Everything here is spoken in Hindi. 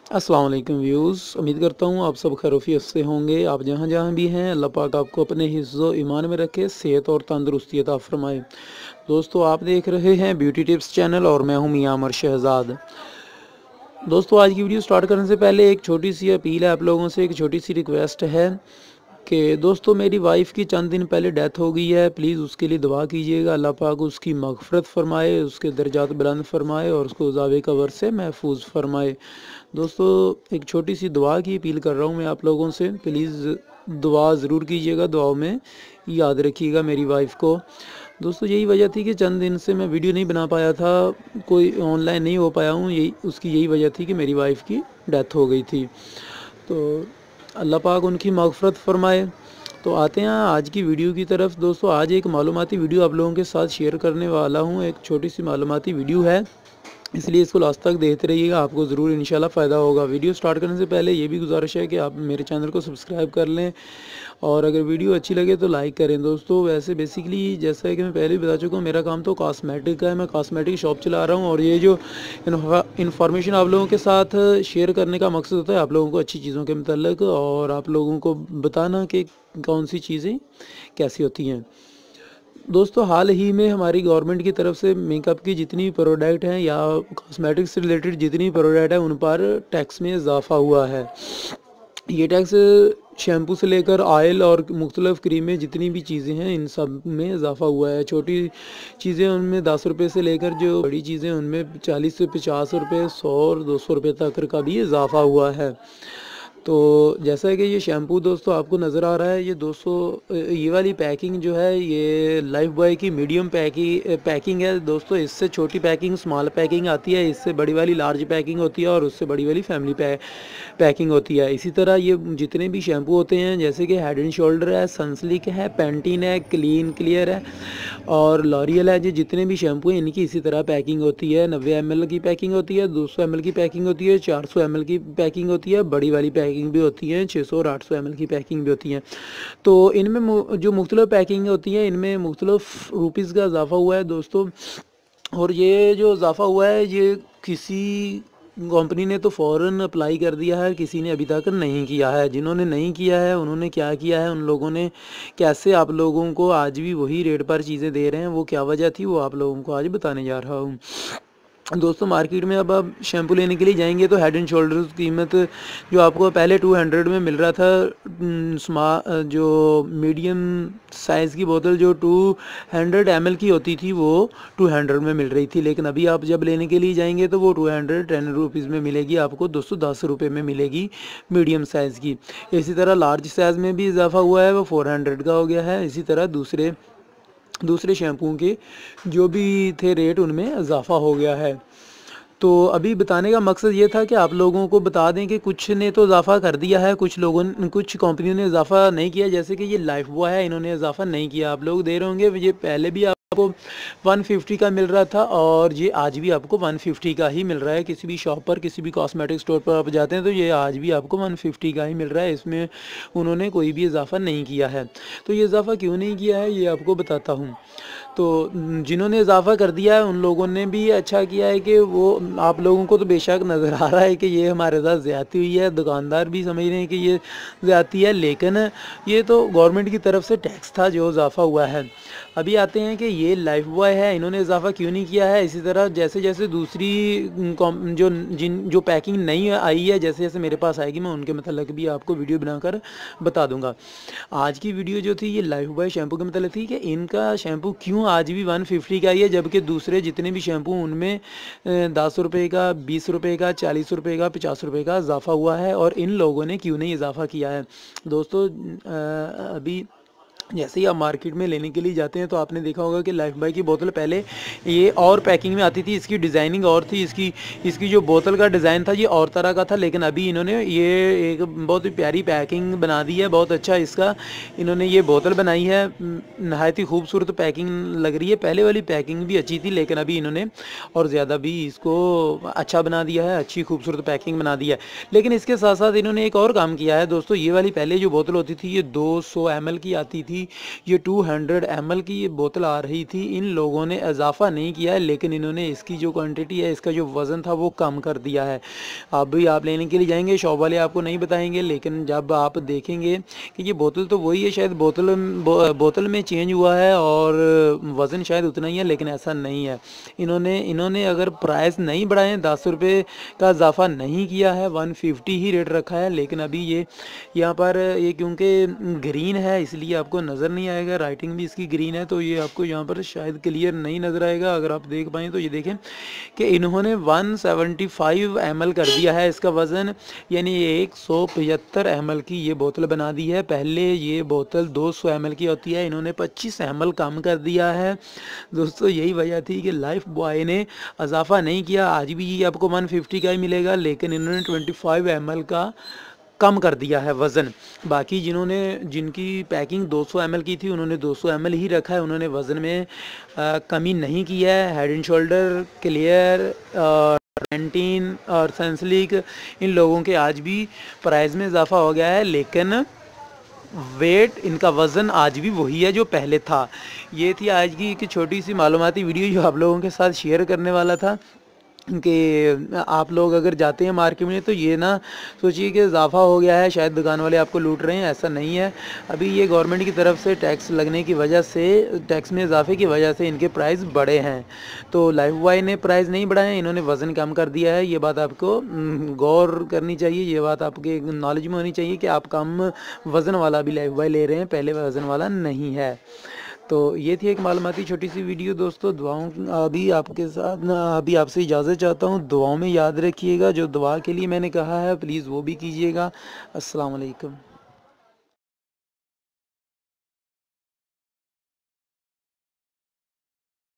अस्सलाम वालेकुम व्यूज़। उम्मीद करता हूँ आप सब खैरियत से होंगे। आप जहाँ जहाँ भी हैं अल्लाह पाक आपको अपने हिफ्ज़ ईमान में रखे, सेहत और तंदुरुस्ती अता फ़रमाए। दोस्तों आप देख रहे हैं ब्यूटी टिप्स चैनल और मैं हूँ मियां अमर शहज़ाद। दोस्तों आज की वीडियो स्टार्ट करने से पहले एक छोटी सी अपील है आप लोगों से, एक छोटी सी रिक्वेस्ट है कि दोस्तों मेरी वाइफ़ की चंद दिन पहले डेथ हो गई है। प्लीज़ उसके लिए दुआ कीजिएगा, अल्लाह पाक उसकी मग़फ़िरत फ़रमाए, उसके दर्जात बुलंद फ़रमाए और उसको अज़ाब कब्र से महफूज फ़रमाए। दोस्तों एक छोटी सी दुआ की अपील कर रहा हूँ मैं आप लोगों से, प्लीज़ दुआ ज़रूर कीजिएगा, दुआओं में याद रखिएगा मेरी वाइफ़ को। दोस्तों यही वजह थी कि चंद दिन से मैं वीडियो नहीं बना पाया था, कोई ऑनलाइन नहीं हो पाया हूँ, यही उसकी यही वजह थी कि मेरी वाइफ़ की डेथ हो गई थी। तो अल्लाह पाक उनकी मग़फ़िरत फ़रमाए। तो आते हैं आज की वीडियो की तरफ। दोस्तों आज एक मालूमाती वीडियो आप लोगों के साथ शेयर करने वाला हूँ। एक छोटी सी मालूमाती वीडियो है, इसलिए इसको लास्ट तक देखते रहिएगा, आपको ज़रूर इंशाल्लाह फ़ायदा होगा। वीडियो स्टार्ट करने से पहले ये भी गुजारिश है कि आप मेरे चैनल को सब्सक्राइब कर लें और अगर वीडियो अच्छी लगे तो लाइक करें। दोस्तों वैसे बेसिकली जैसा कि मैं पहले भी बता चुका हूँ, मेरा काम तो कॉस्मेटिक का है, मैं कॉस्मेटिक शॉप चला रहा हूँ और ये जो इन्फॉर्मेशन आप लोगों के साथ शेयर करने का मकसद होता है आप लोगों को अच्छी चीज़ों के मतलब और आप लोगों को बताना कि कौन सी चीज़ें कैसी होती हैं। दोस्तों हाल ही में हमारी गवर्नमेंट की तरफ से मेकअप की जितनी प्रोडक्ट हैं या कॉस्मेटिक्स से रिलेटेड जितनी प्रोडक्ट है उन पर टैक्स में इजाफा हुआ है। ये टैक्स शैम्पू से लेकर ऑयल और मुख्तलिफ़ क्रीमें जितनी भी चीज़ें हैं इन सब में इजाफा हुआ है। छोटी चीज़ें उनमें 10 रुपये से लेकर जो बड़ी चीज़ें उनमें 40 से 50 रुपये, 100 और 200 रुपये तक का भी इजाफा हुआ है। तो जैसा कि ये शैम्पू दोस्तों आपको नज़र आ रहा है, ये दोस्तों ये वाली पैकिंग जो है ये लाइफ बॉय की मीडियम पैकिंग है। दोस्तों इससे छोटी पैकिंग स्मॉल पैकिंग आती है, इससे बड़ी वाली लार्ज पैकिंग होती है और उससे बड़ी वाली फैमिली पैकिंग होती है। इसी तरह ये जितने भी शैम्पू होते हैं जैसे कि हेड एंड शोल्डर है, सनसिल्क है, पैंटीन है, क्लीन क्लियर है और लॉरियल है, ये जितने भी शैम्पू हैं इनकी इसी तरह पैकिंग होती है। 90 ml की पैकिंग होती है, 200 ml की पैकिंग होती है, 400 ml की पैकिंग होती है, बड़ी वाली पैकिंग भी होती है, 600 और 800 ml की पैकिंग भी होती है। तो इनमें जो मुख्तलिफ पैकिंग होती हैं इनमें मुख्तलिफ रुपीज़ का इजाफा हुआ है दोस्तों। और ये जो इजाफा हुआ है ये किसी कंपनी ने तो फ़ौरन अप्लाई कर दिया है, किसी ने अभी तक नहीं किया है। जिन्होंने नहीं किया है उन्होंने क्या किया है, उन लोगों ने कैसे आप लोगों को आज भी वही रेट पर चीज़ें दे रहे हैं, वो क्या वजह थी वो आप लोगों को आज बताने जा रहा हूँ। दोस्तों मार्केट में अब आप शैम्पू लेने के लिए जाएंगे तो हेड एंड शोल्डर की कीमत जो आपको पहले 200 में मिल रहा था, जो मीडियम साइज़ की बोतल जो 200 ml की होती थी वो 200 में मिल रही थी। लेकिन अभी आप जब लेने के लिए जाएंगे तो वो 210 रुपीज़ में मिलेगी, आपको 210 रुपये में मिलेगी मीडियम साइज़ की। इसी तरह लार्ज साइज़ में भी इजाफा हुआ है, वो 400 का हो गया है। इसी तरह दूसरे शैम्पू के जो भी थे रेट उनमें इजाफा हो गया है। तो अभी बताने का मकसद ये था कि आप लोगों को बता दें कि कुछ ने तो इजाफा कर दिया है, कुछ कंपनियों ने इजाफा नहीं किया। जैसे कि ये लाइफ बॉय है, इन्होंने इजाफा नहीं किया। आप लोग दे रहे होंगे ये पहले भी आपको 150 का मिल रहा था और ये आज भी आपको 150 का ही मिल रहा है। किसी भी शॉप पर, किसी भी कॉस्मेटिक स्टोर पर आप जाते हैं तो ये आज भी आपको 150 का ही मिल रहा है। इसमें उन्होंने कोई भी इजाफा नहीं किया है। तो ये इजाफा क्यों नहीं किया है ये आपको बताता हूँ। तो जिन्होंने इजाफा कर दिया है उन लोगों ने भी अच्छा किया है कि वो आप लोगों को तो बेशक नज़र आ रहा है कि ये हमारे साथ ज़्यादती हुई है, दुकानदार भी समझ रहे हैं कि ये ज़्यादती है, लेकिन ये तो गवर्नमेंट की तरफ से टैक्स था जो इजाफा हुआ है। अभी आते हैं कि ये लाइफ बॉय है, इन्होंने इजाफा क्यों नहीं किया है। इसी तरह जैसे जैसे दूसरी जो पैकिंग नहीं आई है, जैसे जैसे मेरे पास आएगी मैं उनके मतलब भी आपको वीडियो बनाकर बता दूंगा। आज की वीडियो जो थी ये लाइफ बॉय शैम्पू के मतलब थी कि इनका शैम्पू क्यों आज भी 150 का ही है, जबकि दूसरे जितने भी शैम्पू उनमें 10 रुपये का, 20 रुपये का, 40 रुपये का, 50 रुपये का इजाफा हुआ है और इन लोगों ने क्यों नहीं इजाफा किया है। दोस्तों अभी जैसे ही आप मार्केट में लेने के लिए जाते हैं तो आपने देखा होगा कि लाइफ बॉय की बोतल पहले ये और पैकिंग में आती थी, इसकी डिज़ाइनिंग और थी, इसकी जो बोतल का डिज़ाइन था ये और तरह का था। लेकिन अभी इन्होंने ये एक बहुत ही प्यारी पैकिंग बना दी है, बहुत अच्छा इसका इन्होंने ये बोतल बनाई है, नहायत ही खूबसूरत पैकिंग लग रही है। पहले वाली पैकिंग भी अच्छी थी लेकिन अभी इन्होंने और ज़्यादा भी इसको अच्छा बना दिया है, अच्छी खूबसूरत पैकिंग बना दी है। लेकिन इसके साथ साथ इन्होंने एक और काम किया है दोस्तों। ये वाली पहले जो बोतल होती थी ये 200 ml की आती थी, थी ये 200 ml की ये बोतल आ रही थी। इन लोगों ने इजाफा नहीं किया है, लेकिन इन्होंने इसकी जो क्वांटिटी है, इसका जो वज़न था वो कम कर दिया है। अभी आप लेने के लिए जाएंगे, शॉप वाले आपको नहीं बताएंगे, लेकिन जब आप देखेंगे कि ये बोतल तो वही है, शायद बोतल में चेंज हुआ है और वज़न शायद उतना ही है, लेकिन ऐसा नहीं है। इन्होंने अगर प्राइस नहीं बढ़ाए, 10 रुपये का इजाफा नहीं किया है, 150 ही रेट रखा है। लेकिन अभी ये यहाँ पर ये क्योंकि ग्रीन है इसलिए आपको नज़र नहीं आएगा, राइटिंग भी इसकी ग्रीन है, तो ये आपको यहाँ पर शायद क्लियर नहीं नज़र आएगा। अगर आप देख पाएँ तो ये देखें कि इन्होंने 175 ml कर दिया है इसका वज़न, यानी 175 ml की ये बोतल बना दी है। पहले ये बोतल 200 ml की होती है, इन्होंने 25 ml कम कर दिया है। दोस्तों यही वजह थी कि लाइफ बॉय ने इजाफा नहीं किया, आज भी ये आपको 150 का ही मिलेगा, लेकिन इन्होंने 25 ml का कम कर दिया है वज़न। बाकी जिनकी पैकिंग 200 ml की थी उन्होंने 200 ml ही रखा है, उन्होंने वज़न में कमी नहीं की है। Head and shoulder, clear, canteen और सनसिल्क, इन लोगों के आज भी प्राइस में इजाफा हो गया है, लेकिन वेट, इनका वज़न आज भी वही है जो पहले था। ये थी आज की एक छोटी सी मालूमाती वीडियो जो आप लोगों के साथ शेयर करने वाला था कि आप लोग अगर जाते हैं मार्केट में तो ये ना सोचिए कि इजाफा हो गया है, शायद दुकान वाले आपको लूट रहे हैं, ऐसा नहीं है। अभी ये गवर्नमेंट की तरफ से टैक्स लगने की वजह से, टैक्स में इजाफे की वजह से इनके प्राइस बढ़े हैं। तो लाइफ बॉय ने प्राइस नहीं बढ़ाए, इन्होंने वज़न कम कर दिया है। ये बात आपको गौर करनी चाहिए, ये बात आपके नॉलेज में होनी चाहिए कि आप कम वज़न वाला भी लाइफ बॉय ले रहे हैं, पहले वज़न वाला नहीं है। तो ये थी एक मालूमाती छोटी सी वीडियो दोस्तों। अभी आपसे इजाज़त चाहता हूँ, दुआओं में याद रखिएगा। जो दुआ के लिए मैंने कहा है प्लीज़ वो भी कीजिएगा। अस्सलाम वालेकुम।